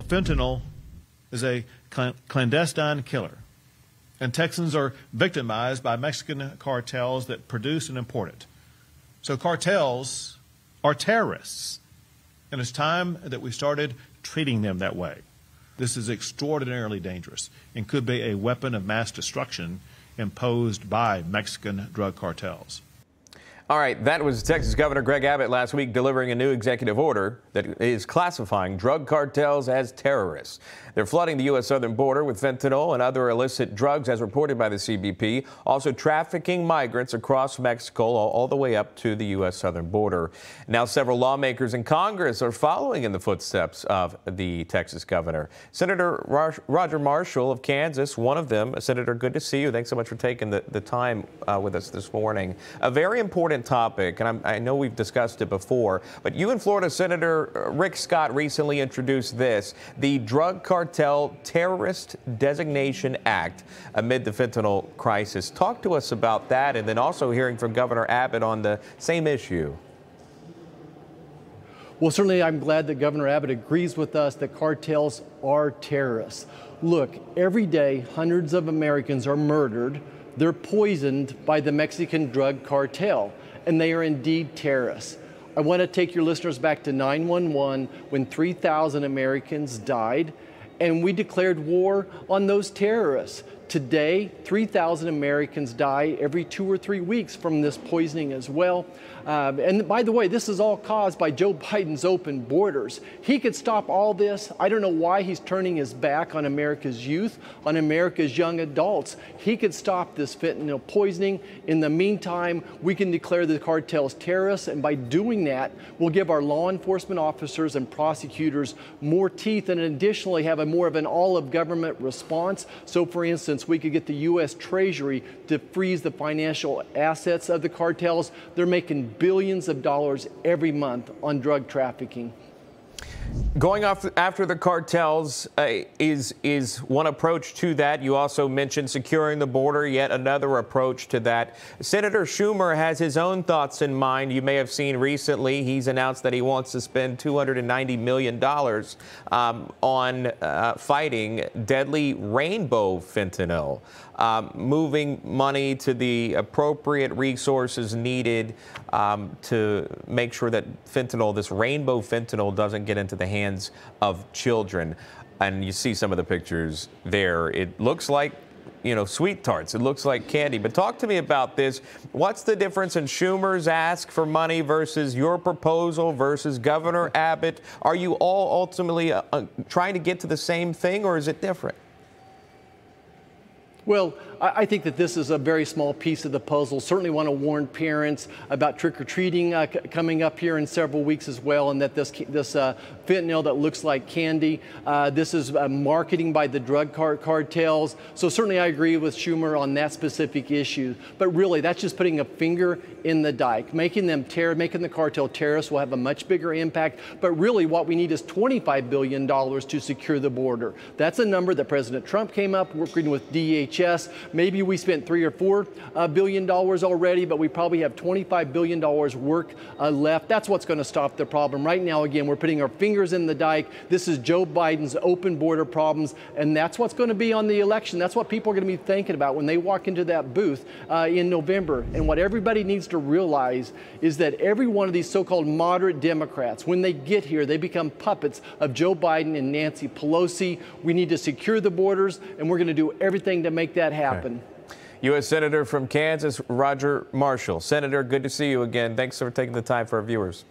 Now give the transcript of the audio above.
Fentanyl is a clandestine killer, and Texans are victimized by Mexican cartels that produce and import it. So cartels are terrorists, and it's time that we started treating them that way. This is extraordinarily dangerous and could be a weapon of mass destruction imposed by Mexican drug cartels. All right, that was Texas Governor Greg Abbott last week delivering a new executive order that is classifying drug cartels as terrorists. They're flooding the U.S. southern border with fentanyl and other illicit drugs, as reported by the CBP, also trafficking migrants across Mexico all the way up to the U.S. southern border. Now, several lawmakers in Congress are following in the footsteps of the Texas governor. Senator Roger Marshall of Kansas, one of them. Senator, good to see you. Thanks so much for taking the time with us this morning. A very important topic, and I know we've discussed it before, but you and Florida Senator Rick Scott recently introduced this, the Drug Cartel Terrorist Designation Act, amid the fentanyl crisis. Talk to us about that, and then also hearing from Governor Abbott on the same issue. Well, certainly I'm glad that Governor Abbott agrees with us that cartels are terrorists. Look, every day hundreds of Americans are murdered. They're poisoned by the Mexican drug cartel, and they are indeed terrorists. I want to take your listeners back to 9/11 when 3,000 Americans died, and we declared war on those terrorists. Today, 3,000 Americans die every 2 or 3 weeks from this poisoning as well. And by the way, this is all caused by Joe Biden's open borders. He could stop all this. I don't know why he's turning his back on America's youth, on America's young adults. He could stop this fentanyl poisoning. In the meantime, we can declare the cartels terrorists, and by doing that, we'll give our law enforcement officers and prosecutors more teeth, and additionally have more of an all-of-government response. So, for instance, we could get the U.S. Treasury to freeze the financial assets of the cartels. They're making billions of dollars every month on drug trafficking. Going after the cartels is one approach to that. You also mentioned securing the border, yet another approach to that. Senator Schumer has his own thoughts in mind. You may have seen recently he's announced that he wants to spend $290 million on fighting deadly rainbow fentanyl, moving money to the appropriate resources needed to make sure that fentanyl, this rainbow fentanyl, doesn't get into the hands of children. And you see some of the pictures there. It looks like, you know, sweet tarts. It looks like candy. But talk to me about this. What's the difference in Schumer's ask for money versus your proposal versus Governor Abbott? Are you all ultimately trying to get to the same thing, or is it different? Well, I think that this is a very small piece of the puzzle. Certainly want to warn parents about trick-or-treating coming up here in several weeks as well, and that this fentanyl that looks like candy, this is marketing by the drug cartels. So certainly I agree with Schumer on that specific issue. But really, that's just putting a finger in the dike. Making the cartel terrorists will have a much bigger impact. But really, what we need is $25 billion to secure the border. That's a number that President Trump came up working with DHS. Maybe we spent $3 or $4 billion already, but we probably have $25 billion work left. That's what's going to stop the problem. Right now, again, we're putting our fingers in the dike. This is Joe Biden's open border problems, and that's what's going to be on the election. That's what people are going to be thinking about when they walk into that booth in November. And what everybody needs to realize is that every one of these so-called moderate Democrats, when they get here, they become puppets of Joe Biden and Nancy Pelosi. We need to secure the borders, and we're going to do everything to make that happen. Okay. U.S. Senator from Kansas, Roger Marshall. Senator, good to see you again. Thanks for taking the time for our viewers.